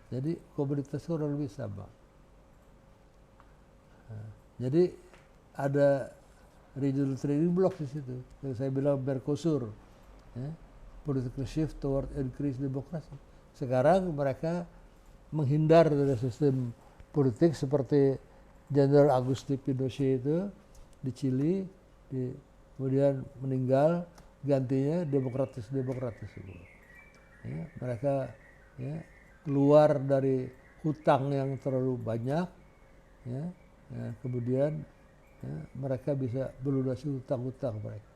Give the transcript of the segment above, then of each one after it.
Jadi komoditas kurang lebih sama. Jadi ada regional trading block di situ. Yang saya bilang Mercosur, ya, political shift toward increased democracy. Sekarang mereka menghindar dari sistem politik seperti Jenderal Agustin Pinochet itu di Chili, kemudian meninggal, gantinya demokratis itu. Ya, mereka ya, keluar dari hutang yang terlalu banyak, ya, kemudian ya, mereka bisa melunasi hutang-hutang mereka.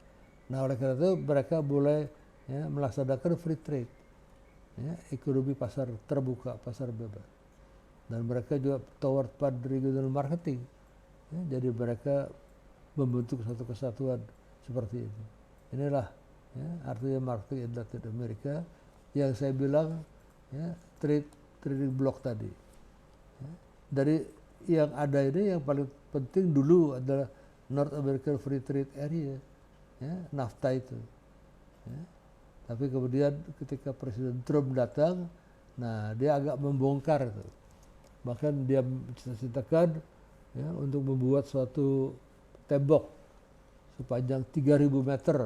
Nah oleh karena itu mereka mulai ya, melaksanakan free trade, ya, ekonomi pasar terbuka, pasar bebas, dan mereka juga toward regional marketing, ya, jadi mereka membentuk satu kesatuan seperti ini. Inilah ya, artinya marketing in Latin America yang saya bilang ya, trading block tadi. Ya. Dari yang ada ini yang paling penting dulu adalah North American Free Trade Area, ya, NAFTA itu. Ya. Tapi kemudian ketika Presiden Trump datang, nah dia agak membongkar itu. Bahkan dia mencita-citakan ya, untuk membuat suatu tembok sepanjang 3.000 meter,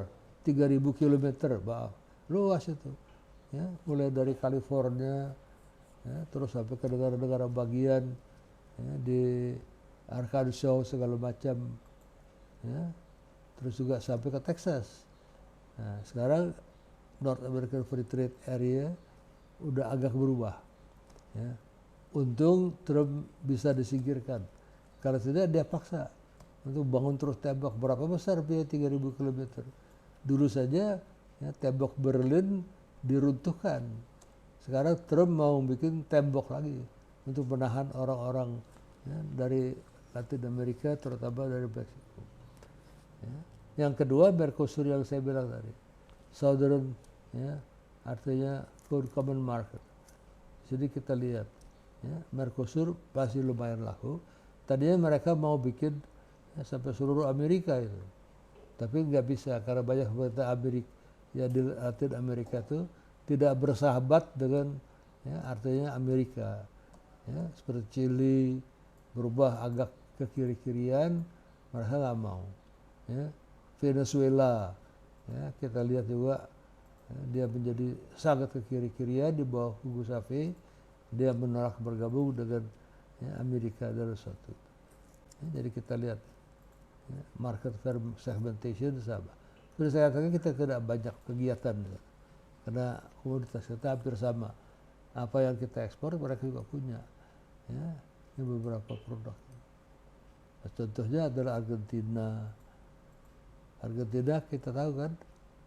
3.000 kilometer, luas itu. Ya, mulai dari California, ya, terus sampai ke negara-negara bagian, ya, di Arkansas segala macam, ya, terus juga sampai ke Texas. Nah, sekarang North American Free Trade Area udah agak berubah. Ya. Untung Trump bisa disingkirkan. Kalau tidak dia paksa untuk bangun terus tembok. Berapa besar biaya 3.000 km. Dulu saja ya, tembok Berlin diruntuhkan. Sekarang Trump mau bikin tembok lagi untuk menahan orang-orang ya, dari Latin Amerika, terutama dari Meksiko. Ya. Yang kedua Mercosur yang saya bilang tadi, Southern, ya, artinya Food Common Market. Jadi kita lihat, ya, Mercosur pasti lumayan laku. Tadinya mereka mau bikin ya, sampai seluruh Amerika itu, tapi nggak bisa karena banyak pemerintah Amerika ya di Latin Amerika itu tidak bersahabat dengan ya, artinya Amerika, ya, seperti Chili berubah agak ke kiri-kirian, mereka nggak mau. Ya. Venezuela, ya, kita lihat juga ya, dia menjadi sangat ke kiri-kirian di bawah Hugo Chavez, dia menolak bergabung dengan ya, Amerika dalam suatu. Ya, jadi kita lihat ya, market segmentation sama. Seperti saya katakan kita tidak banyak kegiatan ya, karena komoditas kita hampir sama. Apa yang kita ekspor mereka juga punya. Ya, ini beberapa produk. Nah, contohnya adalah Argentina. Argentina kita tahu kan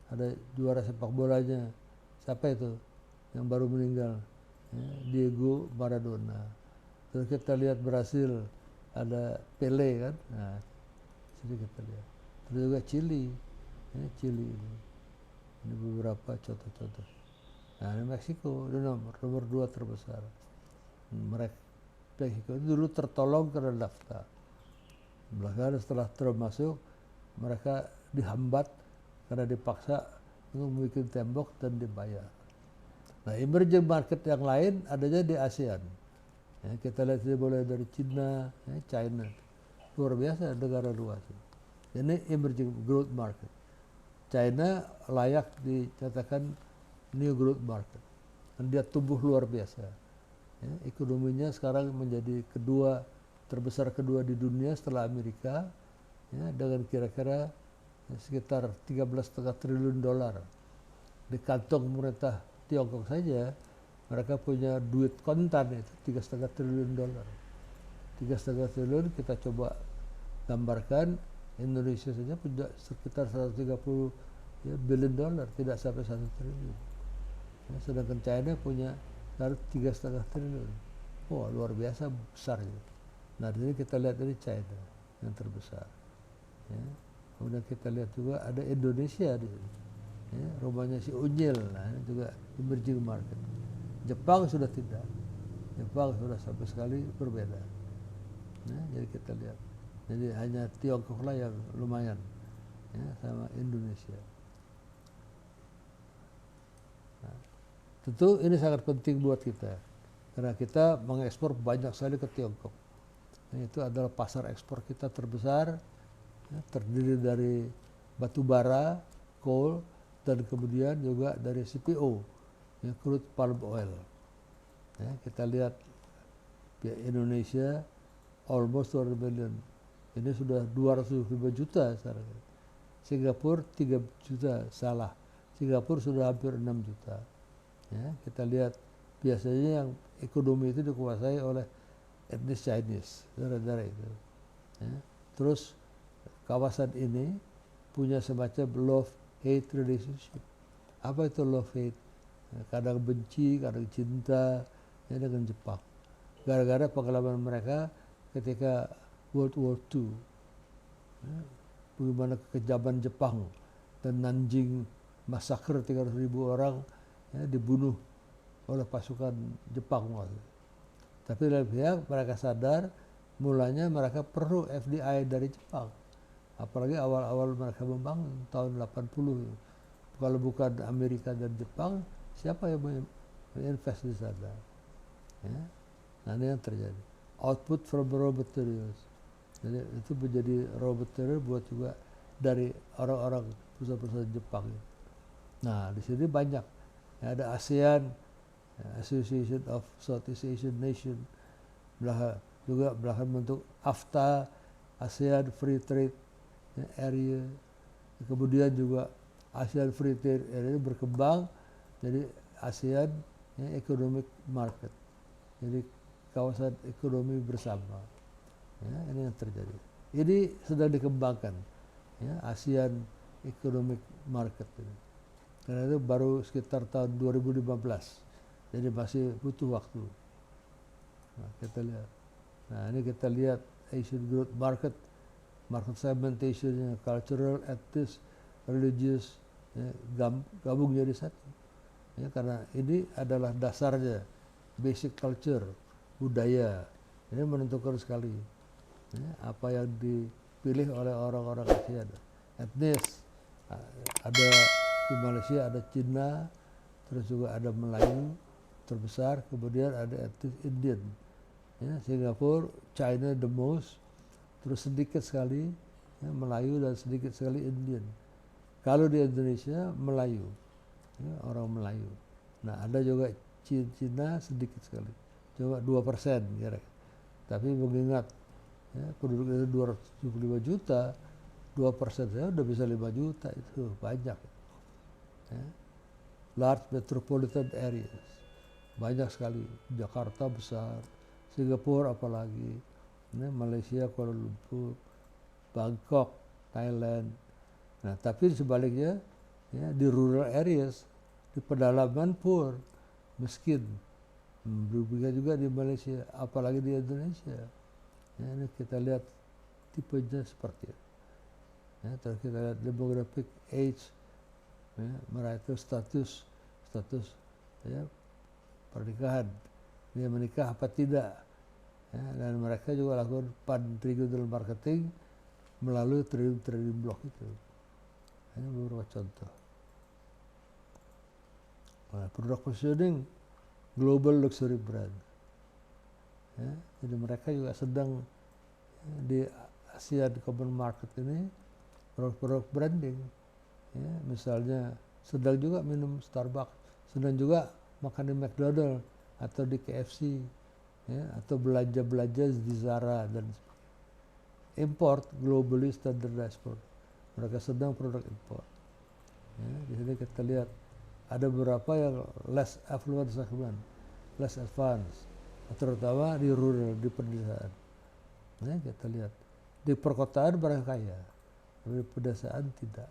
ada juara sepak bolanya, siapa itu yang baru meninggal, ya, Diego Maradona. Terus kita lihat Brasil ada Pele kan, nah sini kita lihat. Terus juga Chili, ya, Chili ini beberapa contoh-contoh. Nah ini Meksiko ini nomor 2 terbesar. Mereka Meksiko itu dulu tertolong karena NAFTA. Belakangan setelah Trump masuk, mereka dihambat karena dipaksa untuk membuat tembok dan dibayar. Nah, emerging market yang lain adanya di ASEAN. Ya, kita lihat mulai dari China, ya, China, luar biasa negara luas. Ini emerging growth market. China layak dikatakan new growth market. Dan dia tumbuh luar biasa. Ya, ekonominya sekarang menjadi terbesar kedua di dunia setelah Amerika, ya, dengan kira-kira sekitar 13,5 triliun dolar. Di kantong pemerintah Tiongkok saja mereka punya duit kontan itu 3,5 triliun dolar. 3,5 triliun kita coba gambarkan, Indonesia saja punya sekitar 130 ya, billion dolar, tidak sampai 1 triliun. Ya, sedangkan China punya 3,5 triliun. Wah, luar biasa besar gitu. Nah, di sini kita lihat dari China yang terbesar. Ya. Kemudian kita lihat juga ada Indonesia di sini. Ya, rumahnya si Unyil, nah ini juga emerging market. Jepang sudah tidak. Jepang sudah sampai sekali berbeda. Ya, jadi kita lihat. Jadi hanya Tiongkok lah yang lumayan, ya, sama Indonesia. Nah, tentu ini sangat penting buat kita. karena kita mengekspor banyak sekali ke Tiongkok. Nah, itu adalah pasar ekspor kita terbesar, ya, terdiri dari batu bara, coal, dan kemudian juga dari CPO, ya, crude palm oil. Ya, kita lihat Indonesia almost 200 million. Ini sudah 205 juta sekarang. Singapura 3 juta, salah. Singapura sudah hampir 6 juta. Ya, kita lihat biasanya yang ekonomi itu dikuasai oleh etnis Chinese, daerah-daerah itu. Ya. Terus kawasan ini punya semacam love-hate relationship. Apa itu love-hate? Ya, kadang benci, kadang cinta, ya, dengan Jepang. Gara-gara pengalaman mereka ketika World War II. Ya, bagaimana kekejaman Jepang dan Nanjing massacre 300.000 orang, ya, dibunuh oleh pasukan Jepang. Tapi dalam pihak mereka sadar mulanya mereka perlu FDI dari Jepang. Apalagi awal-awal mereka membangun tahun 80. Kalau bukan Amerika dan Jepang, siapa yang invest di sana? Ya. Nah, ini yang terjadi. Output from raw materials. Jadi itu menjadi raw material buat juga dari orang-orang perusahaan-perusahaan Jepang. Nah, di sini banyak. Ya, ada ASEAN, Association of Southeast Asian Nation, juga belahan bentuk AFTA, ASEAN Free Trade Area. Kemudian juga ASEAN Free Trade Area berkembang jadi ASEAN, ya, Economic Market, jadi kawasan ekonomi bersama. Ya, ini yang terjadi. Ini sedang dikembangkan, ya, ASEAN Economic Market ini. Karena itu baru sekitar tahun 2015, jadi masih butuh waktu. Nah, kita lihat. Nah, ini kita lihat Asian Growth Market, market segmentation, cultural, ethnic, religious, ya, gabung jadi satu. Ya, karena ini adalah dasarnya, basic culture, budaya. Ini menentukan sekali, ya, apa yang dipilih oleh orang-orang ASEAN. Etnis, ada di Malaysia ada Cina, terus juga ada Melayu terbesar, kemudian ada etnis Indian. Ya, Singapura, China the most, terus sedikit sekali, ya, Melayu dan sedikit sekali Indian. Kalau di Indonesia Melayu, ya, orang Melayu. Nah, ada juga Cina sedikit sekali, cuma 2% kira. Tapi mengingat, ya, penduduk itu 275 juta, 2% saya udah bisa 5 juta, itu banyak. Ya. Large metropolitan areas, banyak sekali. Jakarta besar, Singapura apalagi, ya, Malaysia, Kuala Lumpur, Bangkok, Thailand. Nah, tapi sebaliknya, ya, di rural areas, di pedalaman poor, miskin. Berbeda juga di Malaysia, apalagi di Indonesia. Ya, ini kita lihat tipenya seperti itu. Ya, terus kita lihat demographic age, ya, mereka status, ya, pernikahan, dia menikah apa tidak, ya, dan mereka juga lakukan pan-regional marketing melalui trading block itu. Ini beberapa contoh. Nah, product positioning global luxury brand. Ya, jadi mereka juga sedang, ya, di ASEAN Common Market ini produk-produk branding. Ya, misalnya sedang juga minum Starbucks, sedang juga makan di McDonald atau di KFC, ya, atau belanja di Zara dan import globally standardized product. Mereka sedang produk import. Ya, di sini kita lihat ada beberapa yang less affluent segment, less advanced, terutama di rural, di pedesaan. Ya, kita lihat di perkotaan mereka kaya, tapi di pedesaan tidak.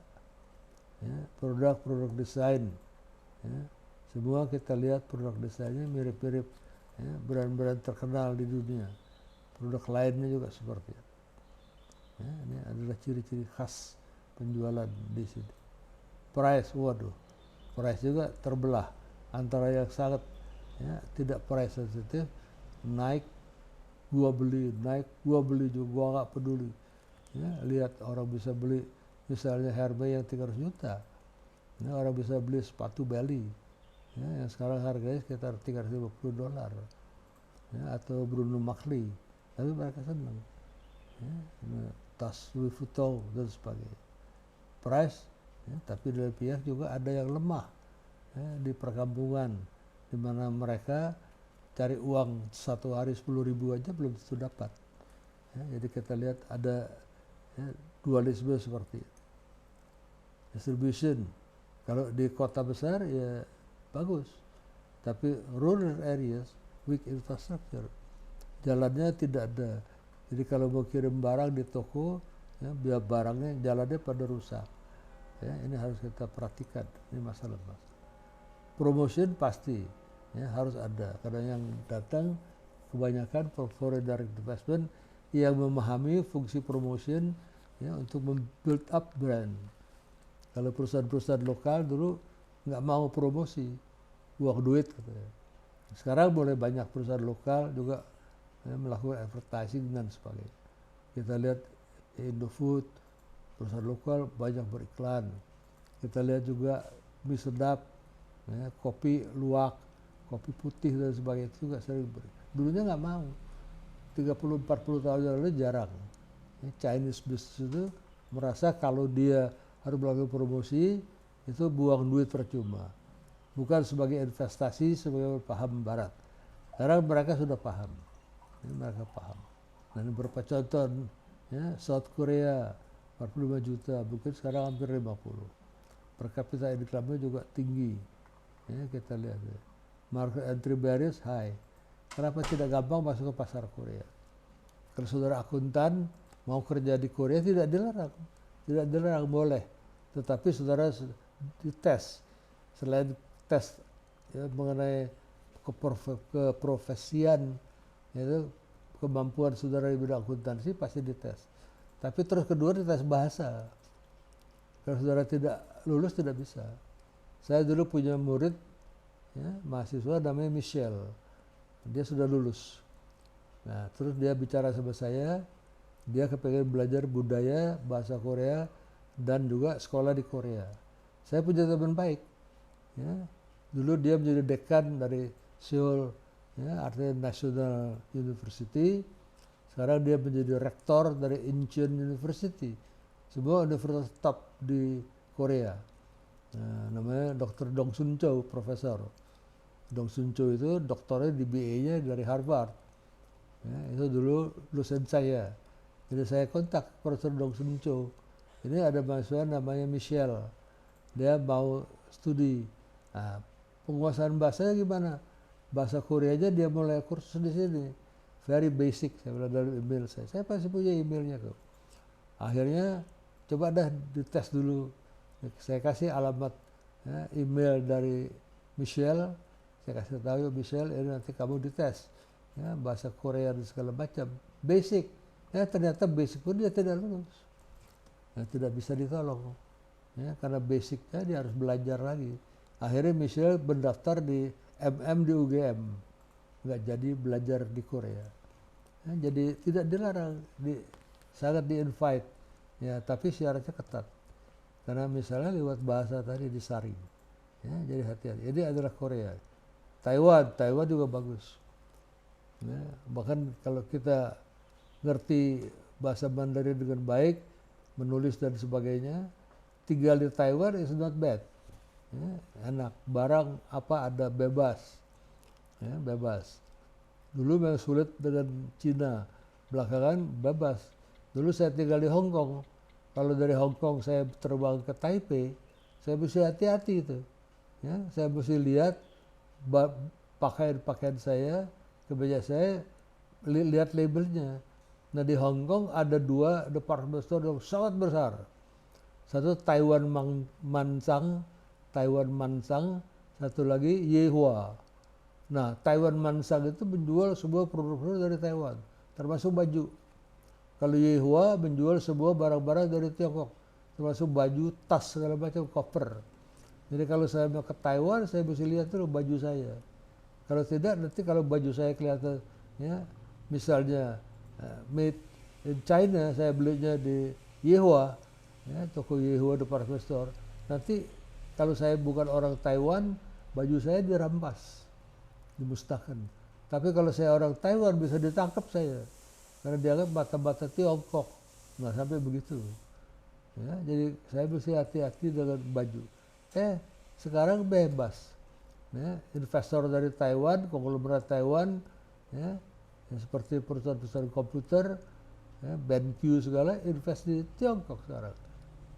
Ya, produk-produk desain, ya, semua kita lihat produk desainnya mirip-mirip, ya, brand-brand terkenal di dunia. Produk lainnya juga seperti itu. Ya, ini adalah ciri-ciri khas penjualan di sini. Price, waduh, price juga terbelah antara yang sangat, ya, tidak price sensitif, naik gua beli, naik gua beli juga, gua nggak peduli. Ya, lihat orang bisa beli misalnya Hermes yang 300 juta, ya, orang bisa beli sepatu Bali, ya, yang sekarang harganya sekitar $350. ya, atau Bruno Magli, tapi mereka senang. Ya, tas Louis Vuitton dan sebagainya. Price, ya, tapi dari pihak juga ada yang lemah, ya, di perkampungan, di mana mereka cari uang satu hari 10.000 aja belum tentu dapat. Ya, jadi kita lihat ada, ya, dualisme seperti itu. Distribution, kalau di kota besar ya bagus, tapi rural areas weak infrastructure, jalannya tidak ada. Jadi kalau mau kirim barang di toko, ya, biar barangnya jalannya pada rusak. Ya, ini harus kita perhatikan, ini masalah. Promotion pasti, ya, harus ada, karena yang datang kebanyakan foreign direct investment yang memahami fungsi promotion, ya, untuk membuild up brand. Kalau perusahaan-perusahaan lokal dulu nggak mau promosi, buang duit katanya. Sekarang mulai banyak perusahaan lokal juga, ya, melakukan advertising dan sebagainya. Kita lihat Indofood, perusahaan lokal banyak beriklan. Kita lihat juga mie sedap, ya, kopi luwak, kopi putih dan sebagainya itu juga sering beriklan. Dulunya nggak mau, 30-40 tahun yang lalu jarang. Ya, Chinese business itu merasa kalau dia harus melakukan promosi itu buang duit percuma, bukan sebagai investasi sebagai paham Barat. Sekarang mereka sudah paham, ya, mereka paham. Dan beberapa contoh, ya, South Korea 45 juta, mungkin sekarang hampir 50. Per kapita income-nya juga tinggi, ya, kita lihat, ya. Market entry barriers high. Kenapa tidak gampang masuk ke pasar Korea? Kalau saudara akuntan mau kerja di Korea tidak dilarang, boleh. Tetapi saudara dites, selain tes, ya, mengenai keprofesian, yaitu kemampuan saudara di bidang akuntansi pasti dites. Tapi terus kedua dites bahasa. Kalau saudara tidak lulus tidak bisa. Saya dulu punya murid, ya, mahasiswa namanya Michelle, dia sudah lulus. Nah, terus dia bicara sama saya, dia kepengen belajar budaya, bahasa Korea, dan juga sekolah di Korea. Saya punya teman baik, ya. Dulu dia menjadi dekan dari Seoul, ya, artinya National University. Sekarang dia menjadi rektor dari Incheon University, sebuah universitas top di Korea. Nah, namanya Dr. Dong Sun Cho, profesor. Dong Sun Cho itu doktornya di BA-nya dari Harvard. Ya, itu dulu dosen saya. Jadi saya kontak Profesor Dong Sun Cho. Ini ada mahasiswa namanya Michelle. Dia mau studi. Nah, penguasaan bahasanya gimana? Bahasa Koreanya dia mulai kursus di sini. Very basic, saya bilang dalam email saya. Saya pasti punya emailnya kok. Akhirnya coba dah dites dulu. Saya kasih alamat, ya, email dari Michelle. Saya kasih tahu, Michelle, ini nanti kamu dites, ya, bahasa Korea dan segala macam. Basic. Ya, ternyata basic pun dia tidak lulus. Ya, tidak bisa ditolong. Ya, karena basicnya dia harus belajar lagi. Akhirnya Michelle mendaftar di MM di UGM. Nggak jadi belajar di Korea. Ya, jadi tidak dilarang, sangat di-invite. Ya, tapi syaratnya ketat. Karena misalnya lewat bahasa tadi disaring. Ya, jadi hati-hati. Ini adalah Korea. Taiwan juga bagus. Ya, bahkan kalau kita ngerti bahasa Mandarin dengan baik, menulis dan sebagainya, tinggal di Taiwan is not bad. Ya, enak, barang apa ada bebas. Ya, bebas. Dulu memang sulit dengan Cina, belakangan bebas. Dulu saya tinggal di Hong Kong. Kalau dari Hong Kong saya terbang ke Taipei, saya mesti hati-hati itu. Ya, saya mesti lihat pakaian-pakaian saya, kemeja saya, lihat labelnya. Nah, di Hong Kong ada 2 department store yang sangat besar. Satu Taiwan Mansang, satu lagi Yehua. Nah, Taiwan Mansang itu menjual sebuah produk-produk dari Taiwan, termasuk baju. Kalau Yehua menjual sebuah barang-barang dari Tiongkok, termasuk baju, tas, segala macam, koper. Jadi kalau saya mau ke Taiwan, saya mesti lihat dulu baju saya. Kalau tidak, nanti kalau baju saya kelihatan, ya, misalnya made in China, saya belinya di Yehua, ya, toko Yehua department store. Nanti kalau saya bukan orang Taiwan, baju saya dirampas, dimusnahkan. Tapi kalau saya orang Taiwan bisa ditangkap saya, karena dianggap mata-mata Tiongkok. Nggak sampai begitu. Ya, jadi saya mesti hati-hati dengan baju. Sekarang bebas. Ya, investor dari Taiwan, konglomerat Taiwan, ya, yang seperti perusahaan-perusahaan komputer, ya, BenQ segala, invest di Tiongkok sekarang.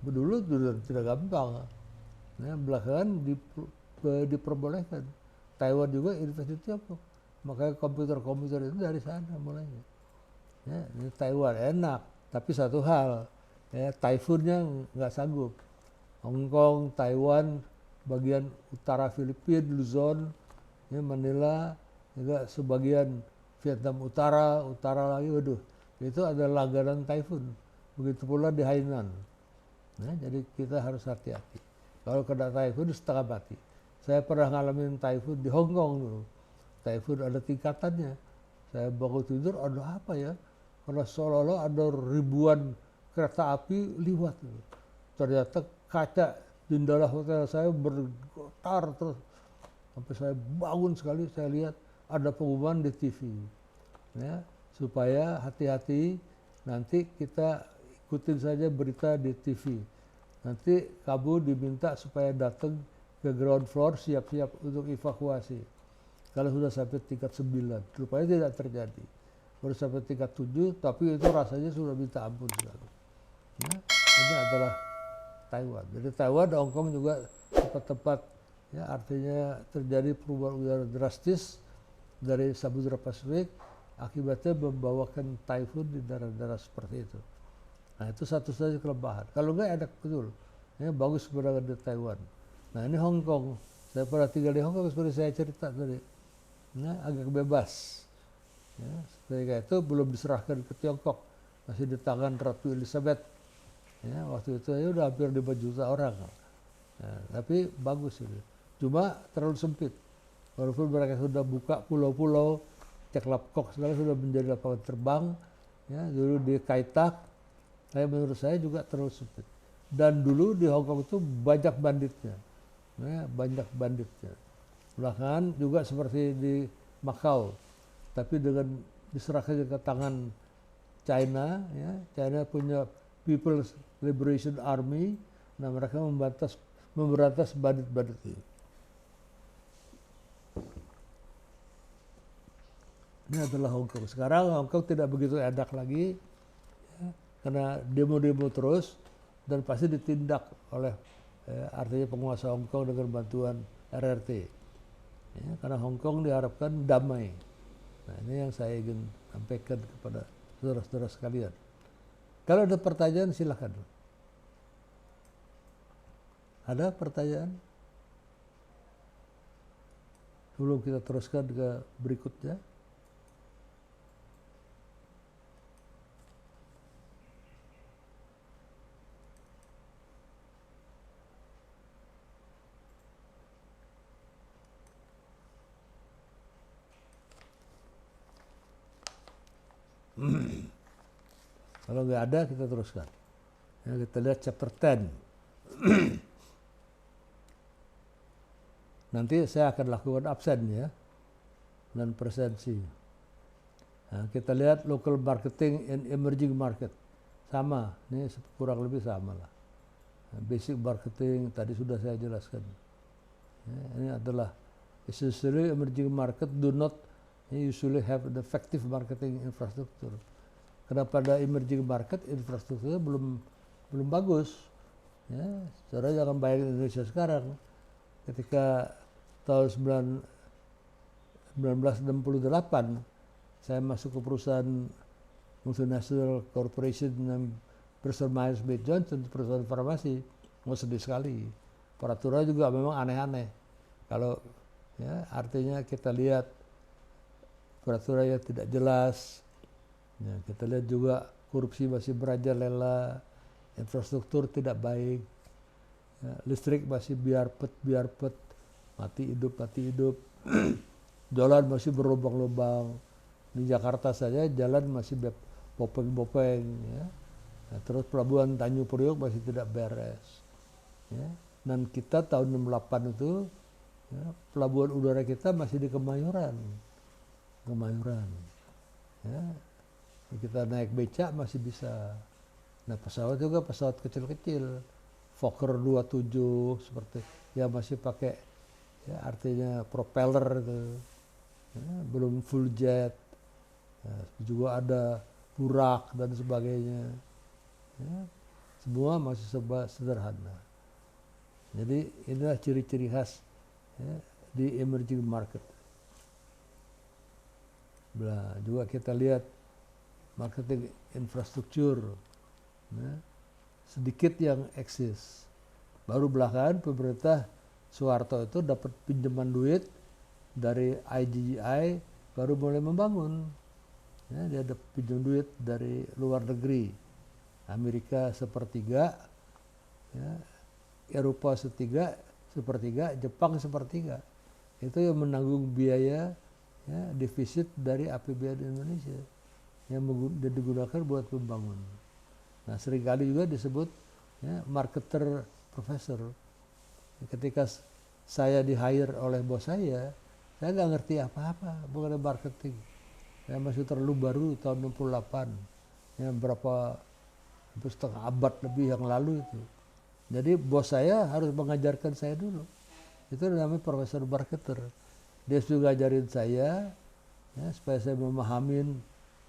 Dulu tidak gampang. Ya, belakangan diperbolehkan. Taiwan juga invest di Tiongkok. Makanya komputer-komputer itu dari sana mulainya. Ya, ini Taiwan enak, tapi satu hal, ya, typhoonnya nggak sanggup. Hong Kong, Taiwan, bagian utara Filipina, Luzon, ya, Manila, juga sebagian Vietnam utara lagi, waduh, itu ada langganan typhoon. Begitu pula di Hainan. Ya, jadi kita harus hati-hati. Kalau kena typhoon setengah mati. Saya pernah ngalamin typhoon di Hong Kong dulu. Typhoon ada tingkatannya. Saya bangun tidur, ada apa ya? Karena seolah-olah ada ribuan kereta api liwat. Ternyata kaca jendela hotel saya bergetar terus. Sampai saya bangun sekali, saya lihat ada pengumuman di TV. Ya, supaya hati-hati, nanti kita ikutin saja berita di TV. Nanti kamu diminta supaya datang ke ground floor, siap-siap untuk evakuasi. Kalau sudah sampai tingkat 9, rupanya tidak terjadi. Baru sampai tingkat 7, tapi itu rasanya sudah minta ampun sekali. Ya, ini adalah Taiwan. Jadi Taiwan, Hong Kong juga tempat-tempat, ya, artinya terjadi perubahan udara drastis dari Samudra Pasifik, akibatnya membawakan typhoon di daerah-daerah seperti itu. Nah, itu satu-satunya kelemahan. Kalau enggak enak betul, ya, bagus sebenarnya di Taiwan. Nah, ini Hong Kong. Saya pernah tinggal di Hong Kong seperti saya cerita tadi. Nah, agak bebas. Ya, ketika itu belum diserahkan ke Tiongkok, masih di tangan Ratu Elizabeth. Ya, waktu itu ya udah hampir 5 juta orang. Ya, tapi bagus itu. Cuma terlalu sempit. Walaupun mereka sudah buka pulau-pulau, Ceklapkok segala sudah menjadi lapangan terbang. Ya, dulu di Kai Tak, tapi menurut saya juga terlalu sempit. Dan dulu di Hong Kong itu banyak banditnya. Ya, banyak banditnya. Belakangan juga seperti di Macau, tapi dengan diserahkan ke tangan China, ya, China punya People's Liberation Army, nah mereka memberantas bandit-bandit itu. Ini adalah Hong Kong. Sekarang Hong Kong tidak begitu enak lagi, ya, karena demo-demo terus dan pasti ditindak oleh artinya penguasa Hong Kong dengan bantuan RRT. Ya, karena Hong Kong diharapkan damai. Nah, ini yang saya ingin sampaikan kepada saudara-saudara sekalian. Kalau ada pertanyaan silakan. Ada pertanyaan? Sebelum kita teruskan ke berikutnya. Kalau nggak ada kita teruskan. Ya, kita lihat chapter 10. Nanti saya akan lakukan absen ya dan presensi. Nah, kita lihat local marketing and emerging market. Sama, ini kurang lebih sama lah. Nah, basic marketing tadi sudah saya jelaskan. Ya, ini adalah essentially emerging market do not usually have an effective marketing infrastructure. Karena pada emerging market infrastrukturnya belum bagus. Ya, saudara jangan bayangin Indonesia sekarang. Ketika tahun 1968 saya masuk ke perusahaan multinational corporation yang Bristol Myers Squibb Johnson, perusahaan farmasi, sedih sekali. Peraturan juga memang aneh-aneh. Kalau ya, artinya kita lihat peraturan yang tidak jelas. Ya, kita lihat juga korupsi masih merajalela, infrastruktur tidak baik, ya, listrik masih biar pet, mati hidup, jalan masih berlubang-lubang. Di Jakarta saja jalan masih bopeng-bopeng, ya. Nah, terus pelabuhan Tanjung Priok masih tidak beres. Ya. Dan kita tahun 68 itu, ya, pelabuhan udara kita masih di Kemayoran. Kemayoran. Ya, kita naik becak masih bisa. Nah pesawat juga pesawat kecil-kecil, Fokker 27 seperti ya masih pakai ya artinya propeller itu, ya, belum full jet. Ya, juga ada Burak dan sebagainya. Ya, semua masih serba sederhana. Jadi inilah ciri-ciri khas ya, di emerging market. Nah, juga kita lihat marketing infrastruktur. Ya, sedikit yang eksis. Baru belakangan pemerintah Soeharto itu dapat pinjaman duit dari IGGI baru mulai membangun. Ya, dia ada pinjam duit dari luar negeri, Amerika sepertiga, ya, Eropa sepertiga, Jepang sepertiga. Itu yang menanggung biaya ya, defisit dari APBN Indonesia yang digunakan buat membangun. Nah seringkali juga disebut ya, marketer profesor. Ketika saya di-hire oleh bos saya nggak ngerti apa-apa mengenai marketing. Saya masih terlalu baru tahun 68, ya, berapa setengah abad lebih yang lalu itu. Jadi bos saya harus mengajarkan saya dulu. Itu namanya profesor marketer. Dia juga ngajarin saya ya, supaya saya memahamin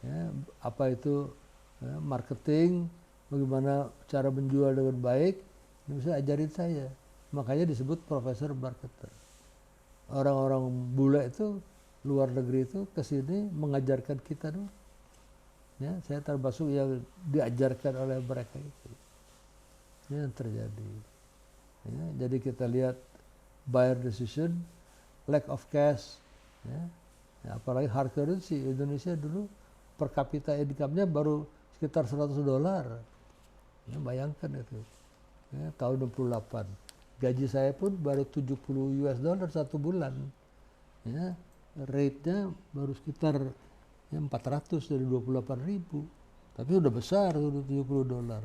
ya, apa itu ya, marketing, bagaimana cara menjual dengan baik, dia bisa ajarin saya. Makanya disebut profesor marketer. Orang-orang bule itu luar negeri itu kesini mengajarkan kita dulu. Ya, saya termasuk yang diajarkan oleh mereka itu. Ini yang terjadi. Ya, jadi kita lihat buyer decision, lack of cash, ya. Ya, apalagi hard currency. Indonesia dulu per kapita income-nya baru sekitar $100. Ya, bayangkan itu. Ya, tahun 68. Gaji saya pun baru $70 satu bulan. Ya, rate-nya baru sekitar ya, 400 dari 28.000. Tapi udah besar udah $70.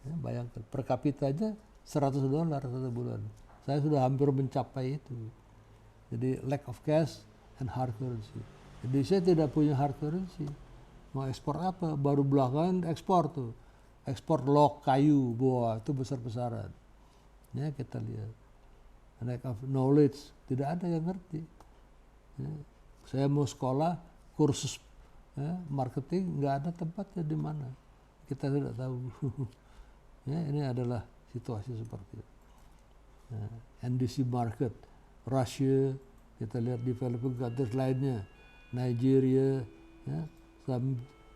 Ya, bayangkan per kapitanya $100 satu bulan. Saya sudah hampir mencapai itu. Jadi lack of cash and hard currency. Jadi saya tidak punya hard currency. Mau ekspor apa? Baru belakangan ekspor tuh. Ekspor log, kayu, boa, itu besar-besaran. Ya kita lihat. Lack of knowledge, tidak ada yang ngerti. Ya. Saya mau sekolah, kursus ya, marketing, nggak ada tempatnya di mana. Kita tidak tahu. Ya, ini adalah situasi seperti itu. Nah, NDC market, Russia, kita lihat developing countries lainnya, Nigeria, ya,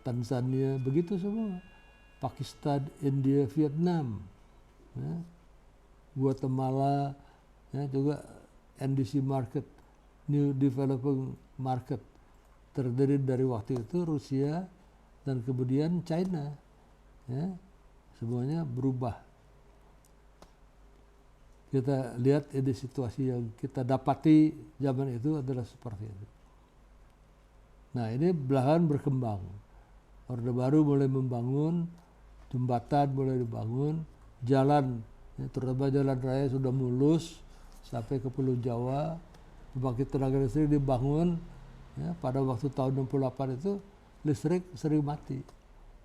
Tanzania, begitu semua. Pakistan, India, Vietnam, ya, Guatemala, ya, juga NDC market, New Developing Market, terdiri dari waktu itu Rusia dan kemudian China, ya, semuanya berubah. Kita lihat ini situasi yang kita dapati zaman itu adalah seperti itu. Nah ini belakangan berkembang. Orde Baru mulai membangun, jembatan mulai dibangun, jalan, ya, terutama jalan raya sudah mulus sampai ke Pulau Jawa, pembangkit tenaga listrik dibangun. Ya, pada waktu tahun 68 itu listrik sering mati.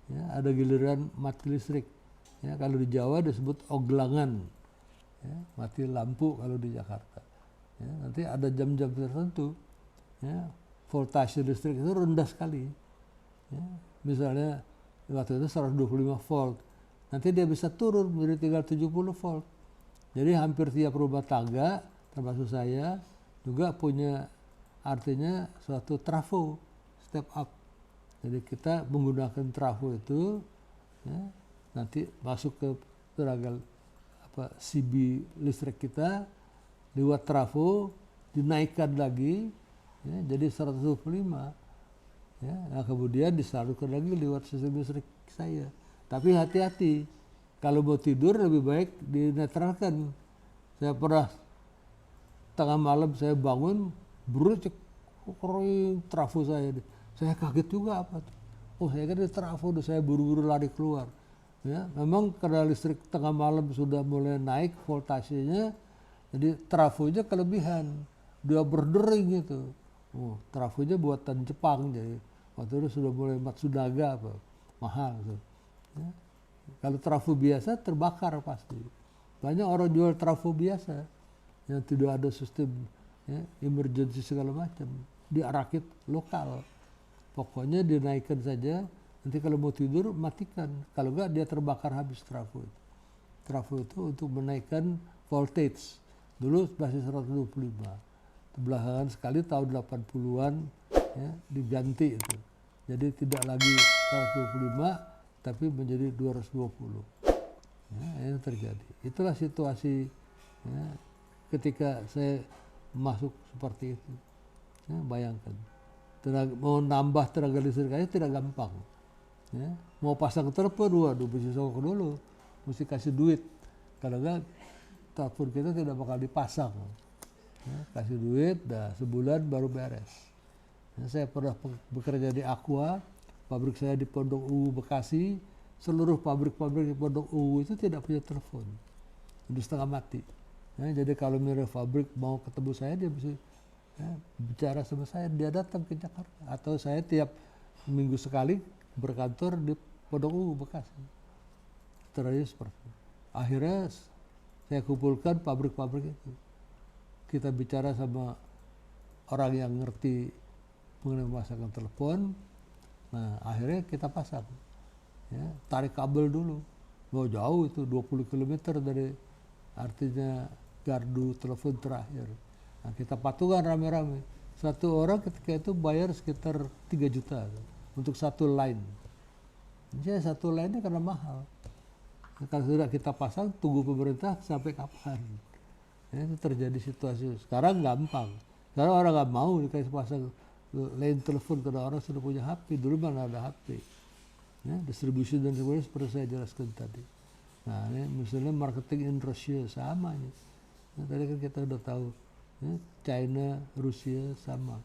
Ya, ada giliran mati listrik. Ya, kalau di Jawa disebut oglangan. Ya, mati lampu kalau di Jakarta. Ya, nanti ada jam-jam tertentu, ya, voltase listrik itu rendah sekali. Ya, misalnya waktu itu 125 volt, nanti dia bisa turun menjadi tinggal 70 volt. Jadi hampir tiap rumah tangga, termasuk saya, juga punya artinya suatu trafo, step up. Jadi kita menggunakan trafo itu, ya, nanti masuk ke tenaga CB listrik kita lewat trafo dinaikkan lagi ya, jadi 125 ya, nah kemudian disalurkan lagi lewat sistem listrik saya. Tapi hati-hati, kalau mau tidur lebih baik dinetralkan. Saya pernah tengah malam saya bangun bercek kering trafo saya kaget juga apa tuh, oh saya kan di trafo, saya buru-buru lari keluar. Ya, memang karena listrik tengah malam sudah mulai naik voltasenya, jadi trafonya kelebihan, dia berdering itu. trafonya buatan Jepang, jadi waktu itu sudah mulai Matsunaga apa, mahal tuh. Ya. Kalau trafo biasa terbakar pasti. Banyak orang jual trafo biasa yang tidak ada sistem emergency segala macam, dia rakit lokal. Pokoknya dinaikkan saja, nanti kalau mau tidur matikan, kalau enggak dia terbakar habis trafo itu. Trafo itu untuk menaikkan voltage, dulu masih 125, belakangan sekali tahun 80-an diganti itu, jadi tidak lagi 125 tapi menjadi 220. Ini terjadi, itulah situasi ketika saya masuk seperti itu. Bayangkan, mau nambah tenaga listrik aja tidak gampang. Mau pasang telepon, waduh mesti sokok dulu, mesti kasih duit. Kalau enggak, telepon kita tidak bakal dipasang. Kasih duit, dah sebulan baru beres. Saya pernah bekerja di Aqua, pabrik saya di Pondok Ungu Bekasi, seluruh pabrik-pabrik di Pondok Ungu itu tidak punya telepon, udah setengah mati. Jadi kalau misalnya pabrik mau ketemu saya, dia bisa bicara sama saya, dia datang ke Jakarta, atau saya tiap minggu sekali berkantor di Pondok Ungu Bekasi. Terus seperti itu. Akhirnya saya kumpulkan pabrik-pabrik itu, kita bicara sama orang yang ngerti mengenai pemasangan telepon. Nah akhirnya kita pasang, tarik kabel dulu, jauh itu 20 km dari artinya gardu telepon terakhir. Nah, kita patungan rame-rame, satu orang ketika itu bayar sekitar 3 juta untuk satu line. Jadi satu line-nya karena mahal. Kalau sudah kita pasang, tunggu pemerintah sampai kapan. Itu terjadi situasi. Sekarang gampang. Sekarang orang nggak mau dikasih pasang line telepon karena orang sudah punya HP. Dulu mana ada HP. Distribusi dan sebagainya seperti saya jelaskan tadi. Nah, ini misalnya marketing in Russia sama ini. Tadi kan kita udah tahu, China, Rusia sama.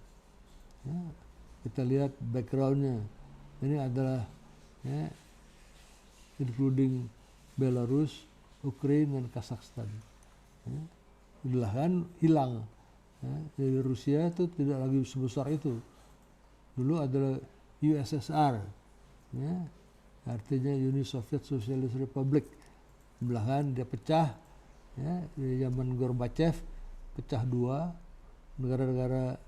Kita lihat backgroundnya. Ini adalah including Belarus, Ukraina, dan Kazakhstan. Belahan hilang. Jadi Rusia itu tidak lagi sebesar itu. Dulu adalah USSR, artinya Uni Soviet Socialist Republic. Belahan dia pecah, di zaman Gorbachev pecah dua, negara-negara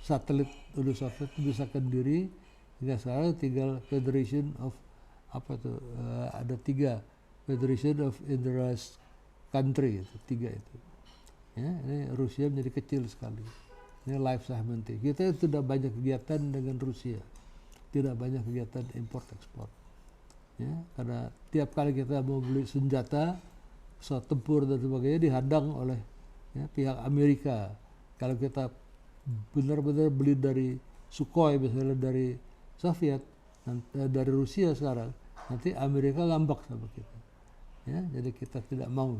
satelit Uni Soviet bisa diri, hingga sekarang tinggal Federation of ada 3 Federation of Interest Country, itu 3 itu. Ini Rusia menjadi kecil sekali. Ini life segment. Kita tidak banyak kegiatan dengan Rusia, tidak banyak kegiatan import ekspor. Karena tiap kali kita mau beli senjata, pesawat tempur dan sebagainya dihadang oleh pihak Amerika. Kalau kita benar-benar beli dari Sukhoi misalnya dari Soviet, dari Rusia sekarang, nanti Amerika ngambek sama kita. Jadi kita tidak mau.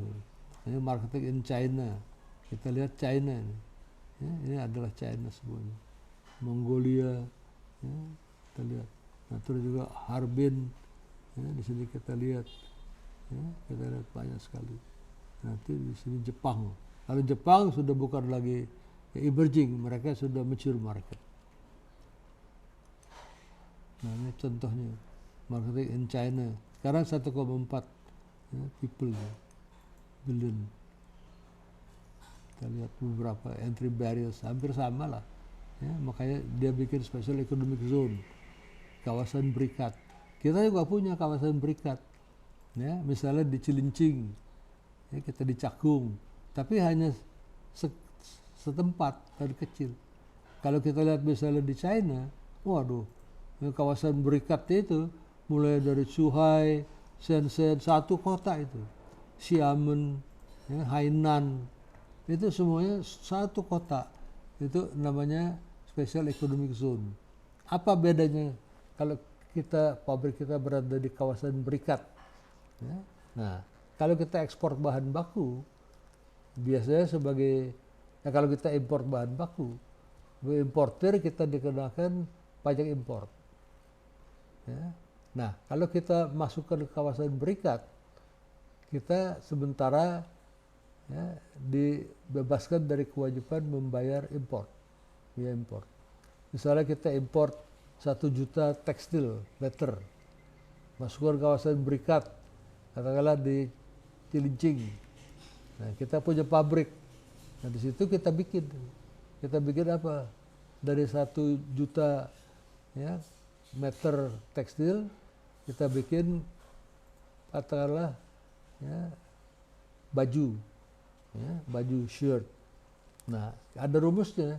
Ini marketing in China. Kita lihat China ini. Ini adalah China semuanya. Mongolia, kita lihat. Nah, terus juga Harbin. Di sini kita lihat. Kita lihat banyak sekali. Nanti di sini Jepang. Kalau Jepang sudah bukan lagi emerging, mereka sudah mature market. Nah, ini contohnya marketing in China. Sekarang 1,4 people billion. Kita lihat beberapa entry barriers hampir sama lah. Makanya dia bikin special economic zone, kawasan berikat. Kita juga punya kawasan berikat. Misalnya di Cilincing, kita di Cakung, tapi hanya setempat dan kecil. Kalau kita lihat misalnya di China, waduh, kawasan berikat itu mulai dari Zhuhai, Shenzhen, satu kota itu, Xiamen, Hainan, itu semuanya satu kota. Itu namanya special economic zone. Apa bedanya kalau pabrik kita berada di kawasan berikat? Nah, kalau kita ekspor bahan baku, biasanya kalau kita impor bahan baku, importer kita dikenakan pajak impor. Nah, kalau kita masuk ke kawasan berikat, kita sementara dibebaskan dari kewajiban membayar impor, biaya impor. Misalnya kita import 1 juta tekstil meter, masukkan kawasan berikat, katakanlah di Cilincing. Nah, kita punya pabrik. Nah, di situ kita bikin apa? Dari 1 juta ya, meter tekstil, kita bikin katakanlah ya, baju, ya, baju shirt. Nah, ada rumusnya.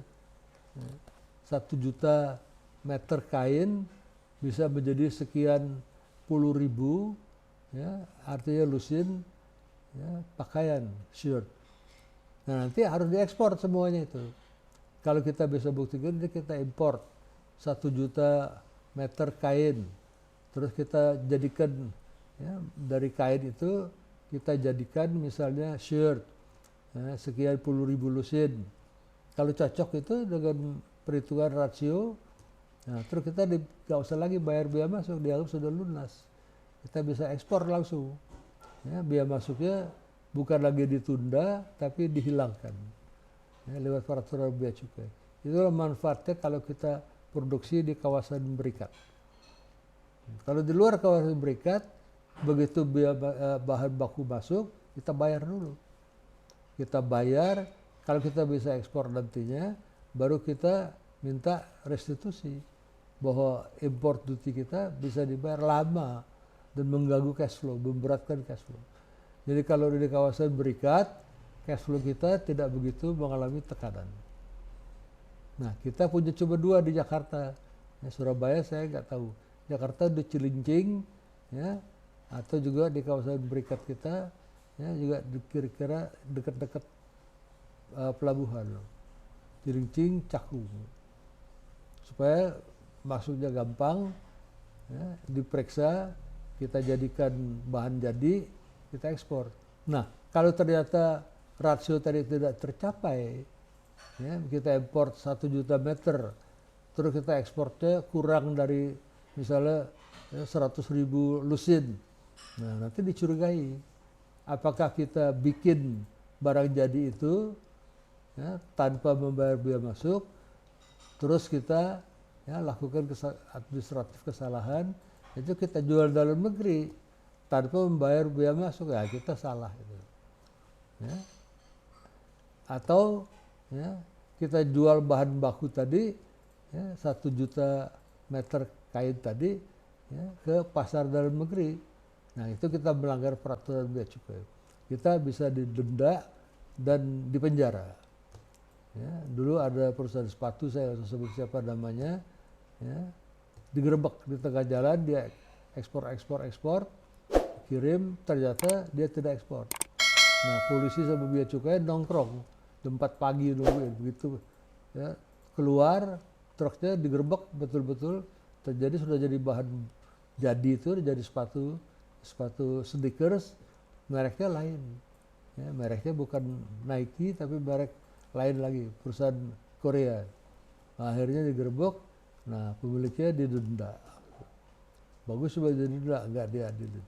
1 juta meter kain bisa menjadi sekian puluh ribu, ya, artinya lusin, ya, pakaian shirt. Nah, nanti harus diekspor semuanya itu. Kalau kita bisa buktikan, kita import 1 juta meter kain, terus kita jadikan ya, dari kain itu kita jadikan misalnya shirt, ya, sekian puluh ribu lusin. Kalau cocok itu dengan perhitungan rasio, nah, terus kita nggak usah lagi bayar biaya masuk, dianggap sudah lunas. Kita bisa ekspor langsung. Ya, biaya masuknya bukan lagi ditunda, tapi dihilangkan ya, lewat peraturan bea cukai. Itulah manfaatnya kalau kita produksi di kawasan berikat. Kalau di luar kawasan berikat, begitu biaya bahan baku masuk, kita bayar dulu. Kita bayar, kalau kita bisa ekspor nantinya, baru kita minta restitusi. Bahwa import duty kita bisa dibayar lama dan mengganggu cash flow, memberatkan cash flow. Jadi kalau di kawasan berikat, cash flow kita tidak begitu mengalami tekanan. Nah, kita punya cuma 2 di Jakarta. Ya, Surabaya saya nggak tahu. Jakarta di Cilincing, ya, atau juga di kawasan berikat kita, ya, juga kira-kira dekat-dekat pelabuhan, Cilincing, Cakung, supaya masuknya gampang, ya, diperiksa, kita jadikan bahan jadi, kita ekspor. Nah, kalau ternyata rasio tadi tidak tercapai, ya, kita import 1 juta meter, terus kita ekspornya kurang dari misalnya ya, 100 ribu lusin. Nah, nanti dicurigai. Apakah kita bikin barang jadi itu ya, tanpa membayar biaya masuk, terus kita ya, lakukan administratif kesalahan, itu kita jual dalam negeri tanpa membayar biaya masuk, ya kita salah. Gitu. Ya. Atau ya, kita jual bahan baku tadi, ya, 1 juta meter kain tadi ya, ke pasar dalam negeri. Nah, itu kita melanggar peraturan bea cukai. Kita bisa didenda dan dipenjara. Ya, dulu ada perusahaan sepatu, saya nggak usah sebut siapa namanya, ya, digerebek di tengah jalan, dia ekspor, kirim, ternyata dia tidak ekspor. Nah, polisi sama bea cukai nongkrong jam 4 pagi nungguin, begitu ya, keluar truknya digerebek betul-betul, terjadi sudah jadi bahan jadi itu, jadi sepatu sneakers, mereknya lain. Ya, mereknya bukan Nike tapi merek lain lagi, perusahaan Korea. Nah, akhirnya digerebek, nah pemiliknya didenda. Bagus supaya didenda, enggak diadilin.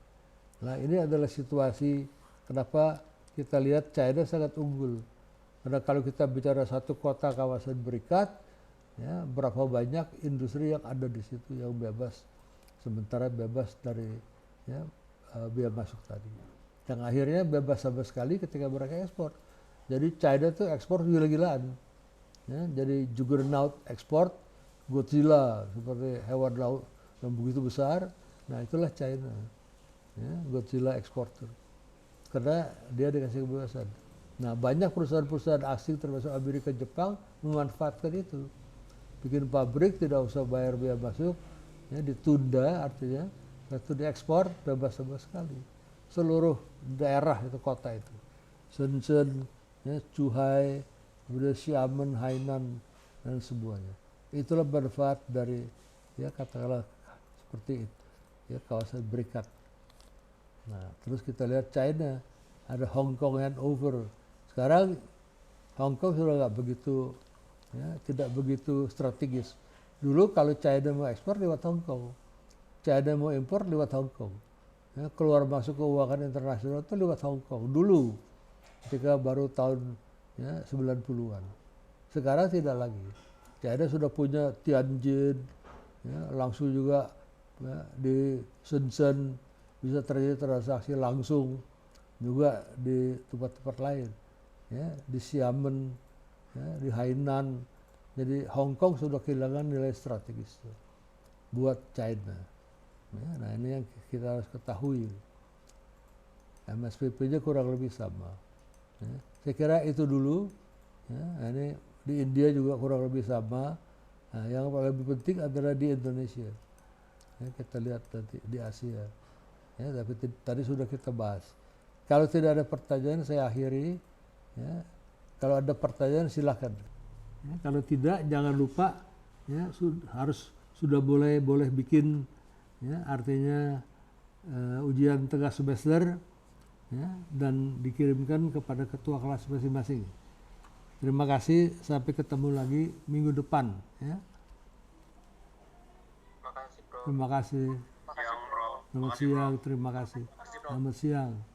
Nah, ini adalah situasi kenapa kita lihat China sangat unggul. Karena kalau kita bicara satu kota kawasan berikat, ya, berapa banyak industri yang ada di situ yang bebas, sementara bebas dari ya, biaya masuk tadi. Yang akhirnya bebas sama sekali ketika mereka ekspor. Jadi China tuh ekspor gila-gilaan. Ya, jadi juggernaut ekspor, Godzilla seperti hewan laut yang begitu besar. Nah, itulah China. Ya, Godzilla eksporter. Karena dia dikasih kebebasan. Nah, banyak perusahaan-perusahaan asing termasuk Amerika, Jepang memanfaatkan itu. Bikin pabrik tidak usah bayar biaya masuk, ya, ditunda, artinya waktu diekspor bebas sama sekali. Seluruh daerah itu, kota itu, Shenzhen, ya, Zhuhai, kemudian Xiamen, Hainan, dan semuanya. Itulah manfaat dari ya katakanlah seperti itu, ya, kawasan berikat. Nah, terus kita lihat China, ada Hong Kong handover. Sekarang Hong Kong sudah nggak begitu, ya, tidak begitu strategis. Dulu kalau China mau ekspor lewat Hong Kong, China mau impor lewat Hong Kong. Ya, keluar masuk keuangan internasional itu lewat Hong Kong dulu, ketika baru tahun ya, 90-an. Sekarang tidak lagi. China sudah punya Tianjin, ya, langsung juga ya, di Shenzhen bisa terjadi transaksi langsung juga di tempat-tempat lain, ya, di Xiamen, ya, di Hainan. Jadi Hong Kong sudah kehilangan nilai strategis buat China. Ya, nah ini yang kita harus ketahui. MSPP-nya kurang lebih sama. Ya, saya kira itu dulu. Ya, ini di India juga kurang lebih sama. Nah, yang lebih penting adalah di Indonesia. Ya, kita lihat nanti di Asia. Ya, tapi tadi sudah kita bahas. Kalau tidak ada pertanyaan saya akhiri. Ya, kalau ada pertanyaan silakan. Ya, kalau tidak jangan lupa ya sudah boleh bikin ya, artinya ujian tengah semester ya, dan dikirimkan kepada ketua kelas masing-masing. Terima kasih, sampai ketemu lagi minggu depan. Ya. Terima kasih, Bro. Terima kasih. Siang, Bro. Selamat siang, terima kasih. Selamat siang.